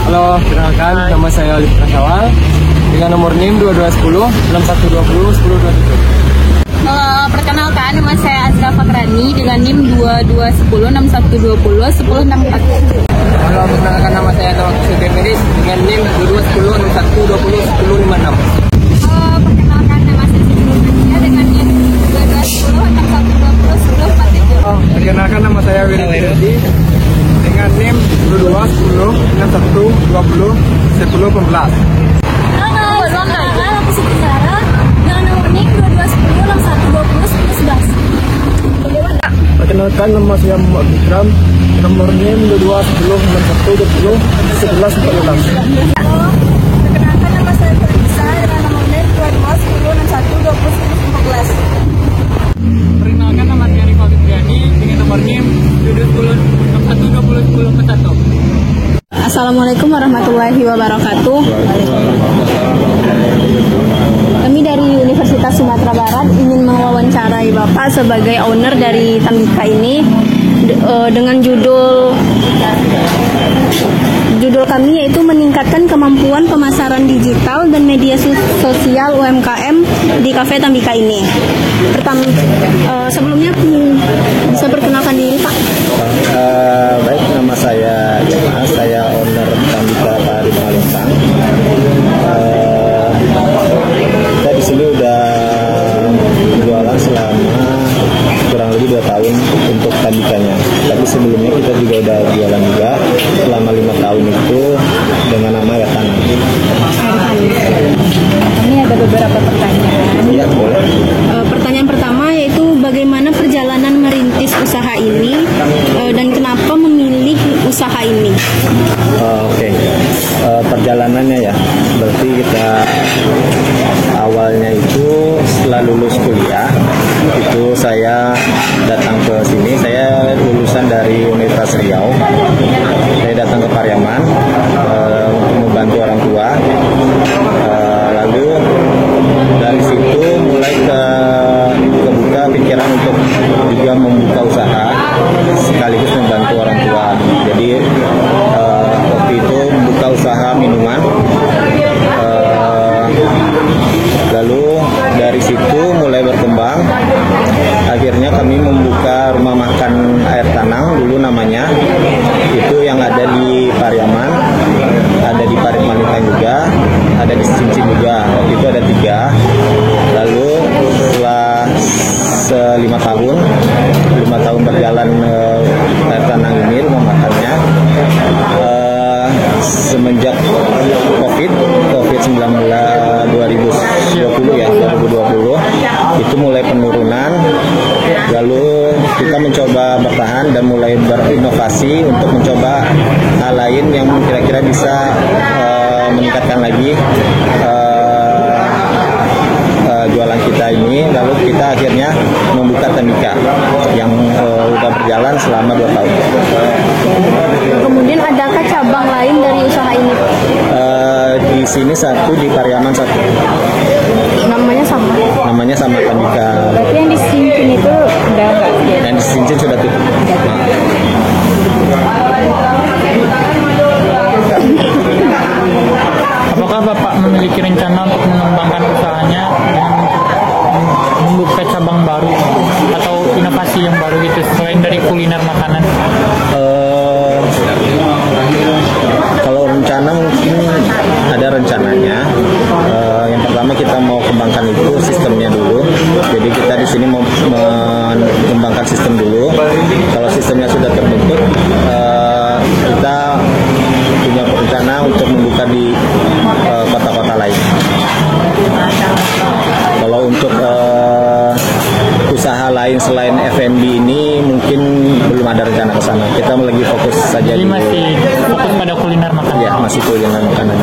Halo, kenalkan nama saya Oliver Kasawal dengan nomor NIM 2210 6120 1027. Perkenalkan, nama saya Azra Fakrani dengan NIM 2210 6120 1064. Halo, perkenalkan nama saya Tawak Sudirmiris dengan NIM 2210 6120 1056. Perkenalkan, nama saya Siti dengan NIM 2210 6120 1047. Perkenalkan nama saya Willy Wirdi dengan NIM 2210 6120 1014. Halo, perkenalkan, aku Siti Sarah dengan nomor NIM 2210 6120 11. Perkenalkan nama saya Muhammad Bikram, nomor NIM 2210 6120 1114. Perkenalkan, nama saya Ferdisa dengan nomor NIM 2210 6120 11. Perkenalkan nama saya Rifat Fitriani dengan nomor NIM 2210 6120 1041. Assalamualaikum warahmatullahi wabarakatuh. Kami dari Universitas Sumatera Barat ingin mewawancarai Bapak sebagai owner dari Tambika ini dengan judul kami yaitu meningkatkan kemampuan pemasaran digital dan media sosial UMKM di Cafe Tambika ini. Sebelumnya bisa perkenalkan diri, Pak. Baik, nama saya Yema, saya owner Tambika Pari Malintang. Kita di sini udah jualan selama kurang lebih 2 tahun untuk Tambikanya. Tapi sebelumnya kita juga udah jualan juga selama 5 tahun itu dengan nama Air Tanah. Ini ada beberapa pertanyaan. Iya, boleh. Pertanyaan pertama yaitu bagaimana perjalanan merintis usaha ini dan kenapa memilih usaha ini? Oke. Perjalanannya ya, berarti kita awalnya itu setelah lulus kuliah itu saya datang ke sini. Saya lulusan dari Universitas Riau. Saya datang ke Pariaman untuk membantu orang tua. Lalu dari situ mulai kebuka pikiran untuk juga membuka usaha sekaligus membantu orang tua. Jadi waktu itu membuka usaha minuman. Lalu dari situ mulai berkembang. Akhirnya kami membuka rumah makan Air Tanang dulu namanya. Itu yang ada di Pariaman, ada di Pari Malintang juga, ada di Cincin juga. Waktu itu ada 3. Lalu setelah 5 tahun berjalan Air Tanang ini rumah makannya, semenjak COVID-19 2020 itu mulai penurunan. Lalu kita mencoba bertahan dan mulai berinovasi untuk mencoba hal lain yang kira-kira bisa meningkatkan lagi jualan kita ini. Lalu kita akhirnya membuka Tambika yang sudah berjalan selama 2 tahun. Kemudian adakah cabang lain dari usaha ini? Di sini 1, di Pariaman 1. Namanya sama Tambika. Berarti yang di Cincin itu udah enggak? Dan di Cincin sudah tutup. Apakah Bapak memiliki rencana untuk mengembangkan usahanya dengan membuka cabang baru atau inovasi yang baru gitu selain dari kuliner makanan? Kalau rencana mungkin ada rencananya. Yang pertama kita mau kembangkan itu sistemnya dulu. Jadi kita di sini mau mengembangkan sistem dulu. ada kuliner makan. Ya, masih kuliner makanan.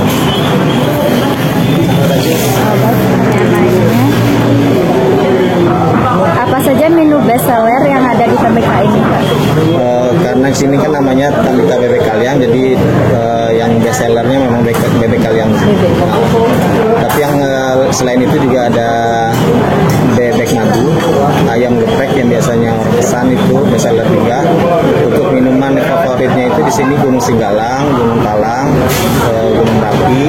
Apa saja menu best seller yang ada di TMK ini, Pak? Karena sini kan namanya Tambika Bebek Kaliang, jadi yang best sellernya memang bebek kaliang. Tapi yang selain itu juga ada bebek madu, ayam geprek yang biasanya orang pesan itu best seller juga. Untuk minuman favoritnya itu di sini Gunung Singgalang, Gunung Talang, Gunung Merapi.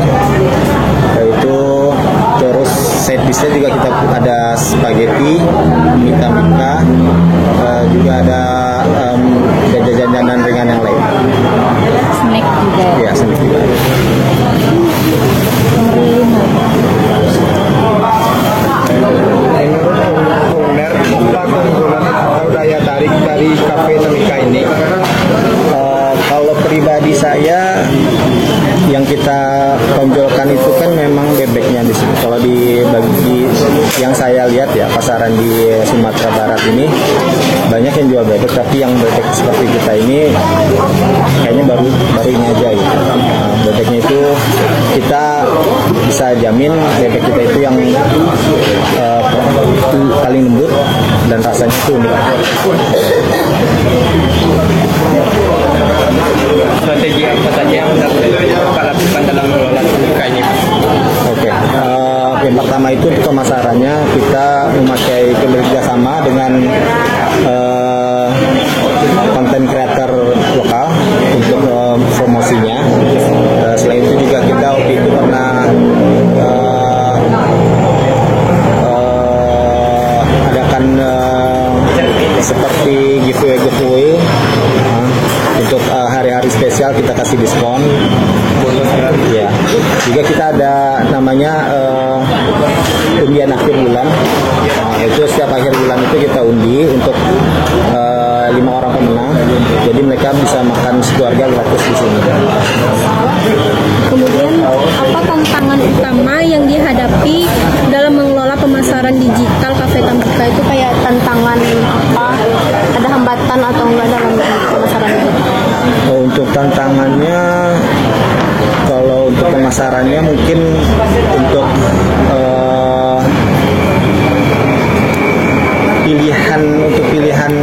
Itu terus side dishnya juga kita ada spaghetti, mika, juga ada jajanan ringan yang lain. Snack juga. Ya, snack juga. Kuliner apa keunggulan atau daya tarik dari kafe Tambika ini? Kalau pribadi saya yang kita tonjolkan itu kan memang bebeknya di sini. Kalau bagi yang saya lihat ya, pasaran di Sumatera Barat ini banyak yang jual bebek, tapi yang bebek seperti kita ini kayaknya baru ini aja gitu. Bebeknya itu kita bisa jamin bebek kita itu yang paling lembut dan rasanya itu unik. Strategi apa saja yang Bapak lakukan dalam mengelola Tambika ini? Oke, yang pertama itu pemasarannya kita memakai kerjasama dengan konten kreator lokal untuk promosinya. Selain itu juga kita waktu itu pernah adakan seperti giveaway untuk hari-hari spesial kita kasih diskon. Ya, juga kita ada namanya undian akhir bulan. Itu setiap akhir bulan itu kita undi untuk 5 orang pemenang. Jadi mereka bisa makan sekeluarga gratis di sini. Kemudian apa tantangan utama yang dihadapi dalam mengelola pemasaran digital Cafe Tambika itu, kayak tantangan apa? Ada hambatan atau enggak dalam pemasaran digital? Untuk tantangannya, kalau untuk pemasarannya mungkin untuk pilihan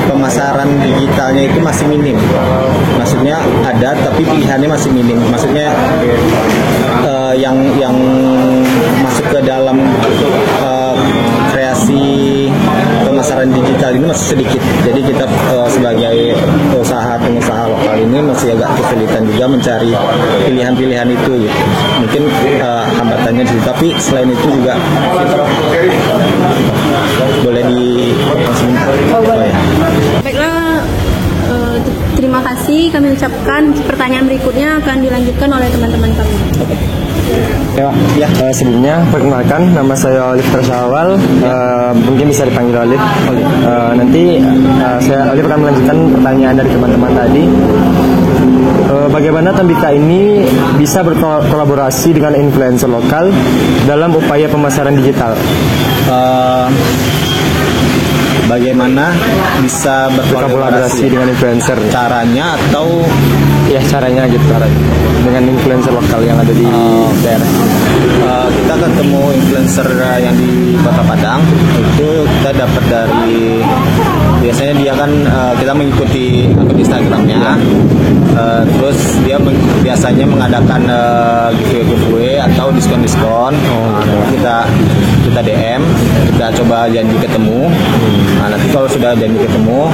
pemasaran digitalnya itu masih minim. Maksudnya ada tapi pilihannya masih minim. Maksudnya yang masuk ke dalam kreasi pemasaran digital ini masih sedikit. Jadi kita sebagai pengusaha lokal ini masih agak kesulitan juga mencari pilihan-pilihan itu gitu. Mungkin hambatannya di situ. Tapi selain itu juga boleh di Baiklah, terima kasih kami ucapkan. Pertanyaan berikutnya akan dilanjutkan oleh teman-teman kami. Ya, sebelumnya perkenalkan, nama saya Olive Tersawal, mungkin bisa dipanggil Olive. Nanti saya Olive akan melanjutkan pertanyaan dari teman-teman tadi. Bagaimana Tambika ini bisa berkolaborasi dengan influencer lokal dalam upaya pemasaran digital? Bagaimana bisa berkolaborasi dengan influencer? Caranya atau Ya, caranya gitu, dengan influencer lokal yang ada di daerah. Kita ketemu influencer yang di Kota Padang, itu kita dapat dari, biasanya dia kan kita mengikuti akun Instagramnya, terus dia biasanya mengadakan giveaway atau diskon-diskon. Kita DM, kita coba janji ketemu. Nanti kalau sudah janji ketemu,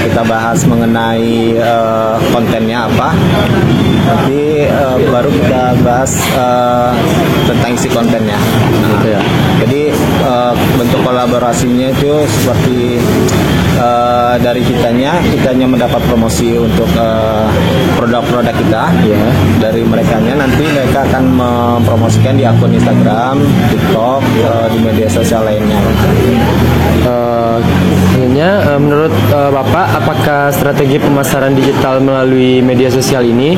kita bahas mengenai kontennya apa. Nanti baru kita bahas tentang isi kontennya. Jadi bentuk kolaborasinya itu seperti dari kitanya mendapat promosi untuk produk-produk kita. Dari merekanya nanti mereka akan mempromosikan di akun Instagram, TikTok, di media sosial lainnya. Menurut Bapak, apakah strategi pemasaran digital melalui media sosial ini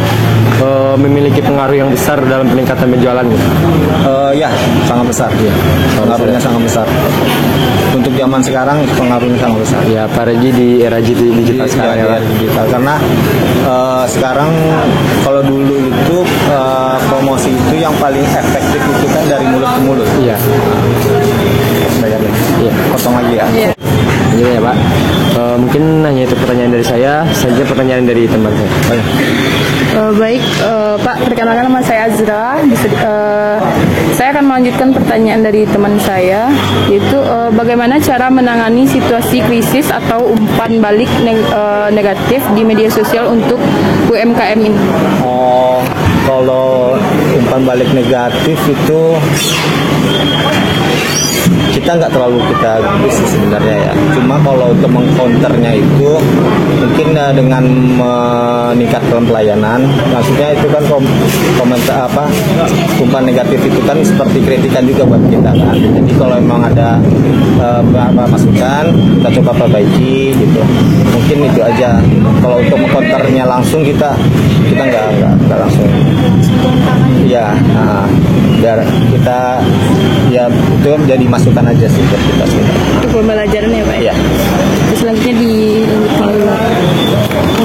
memiliki pengaruh yang besar dalam peningkatan penjualan? Ya, sangat besar. Ya. Pengaruhnya sangat besar. Untuk zaman sekarang pengaruhnya sangat besar. Ya, apalagi di era digital sekarang ya, Pak. Digital. Karena sekarang kalau dulu itu promosi itu yang paling efektif itu kan dari mulut ke mulut. Iya. Iya. Potong lagi ya. Iya. Iya ya Pak. Mungkin hanya itu pertanyaan dari saya. Saja pertanyaan dari teman saya. Oh, ya. Baik, Pak, perkenalkan nama saya Azra. Saya akan melanjutkan pertanyaan dari teman saya, yaitu bagaimana cara menangani situasi krisis atau umpan balik negatif di media sosial untuk UMKM ini? Oh, kalau umpan balik negatif itu kita nggak terlalu kita bisa sebenarnya ya. Cuma kalau untuk mengcounternya itu mungkin dengan meningkatkan pelayanan. Maksudnya itu kan komentar umpan negatif itu kan seperti kritikan juga buat kita kan. Jadi kalau memang ada masukan kita coba perbaiki gitu. Mungkin itu aja. Kalau untuk mengcounternya langsung kita nggak langsung. Iya, biar kita ya itu jadi masukan aja sih buat kita sebenarnya. Untuk pembelajaran ya, Pak? Iya. Terus selanjutnya dilanjutkan dulu.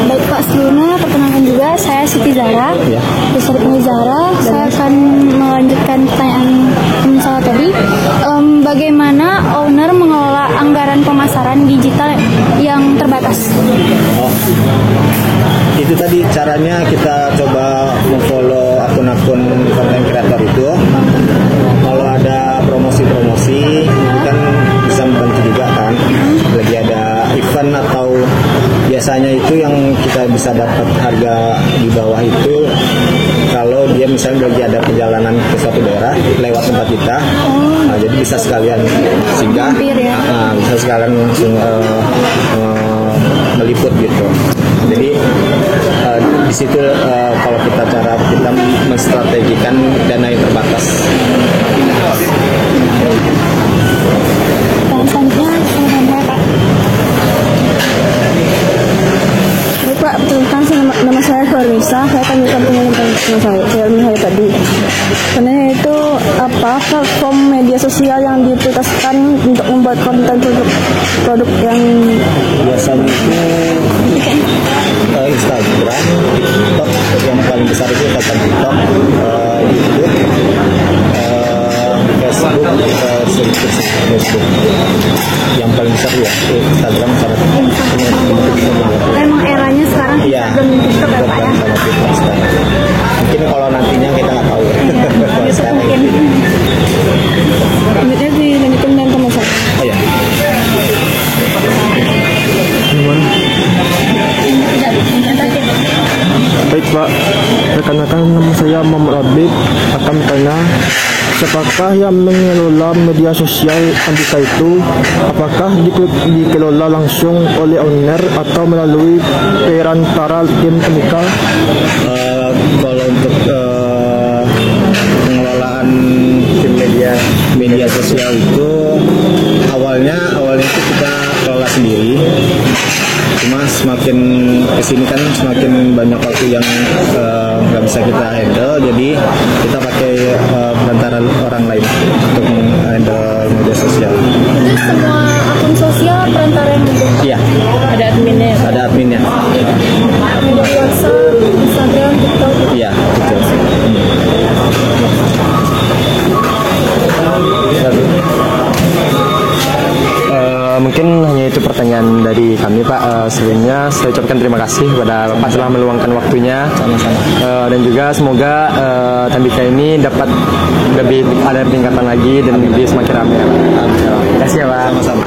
Baik Pak, sebelumnya perkenalkan juga saya Siti Zara. Ya. Dari Zara, saya akan melanjutkan pertanyaan teman saya tadi. Bagaimana owner mengelola anggaran pemasaran digital yang terbatas? Oh, itu tadi caranya kita coba memfollow akun-akun konten kreator itu. Kalau ada promosi-promosi, itu kan bisa membantu juga kan. Lagi ada event atau biasanya itu yang kita bisa dapat harga di bawah itu kalau dia misalnya lagi ada perjalanan ke suatu daerah lewat tempat kita, nah, jadi bisa sekalian singgah, bisa sekalian langsung meliput gitu. Jadi di situ kalau kita menstrategikan dana yang terbatas. Dan selanjutnya saya Pak. Baik, Pak, perkenalkan nama saya Farisa. Saya akan menjawab pertanyaan saya tadi. Pertanyaannya itu apa platform media sosial yang diprioritaskan untuk membuat konten produk yang Biasanya itu Instagram, TikTok, yang paling besar itu TikTok, YouTube, Facebook, Facebook. Yang paling besar ya Instagram sama Memang eranya sekarang Iya. Instagram dan TikTok ya Pak ya. Sama TikTok sekarang. Mungkin kalau nantinya kita nggak tahu. Kalau sekarang Mungkin. itu. selanjutnya dilanjutkan dengan teman saya. Oh ya. Baik Pak, rekan-rekan, nama saya Muhammad Habib akan bertanya, siapakah yang mengelola media sosial Andika itu? Apakah dikelola langsung oleh owner atau melalui perantara tim Andika? Kalau untuk pengelolaan tim media sosial itu awalnya itu kita kelola sendiri. Cuma semakin kesini kan semakin banyak waktu yang nggak bisa kita handle, jadi kita pakai perantara orang lain untuk handle media sosial. Jadi semua akun sosial perantara yang Iya, Ada adminnya. ada adminnya. media WhatsApp, Instagram, TikTok. Iya, betul. Mungkin hanya itu pertanyaan dari kami Pak. Sebelumnya saya ucapkan terima kasih kepada Bapak telah meluangkan waktunya. Dan juga semoga Tambika ini dapat lebih ada peningkatan lagi dan lebih semakin ramai. Terima kasih ya Pak. Sama-sama.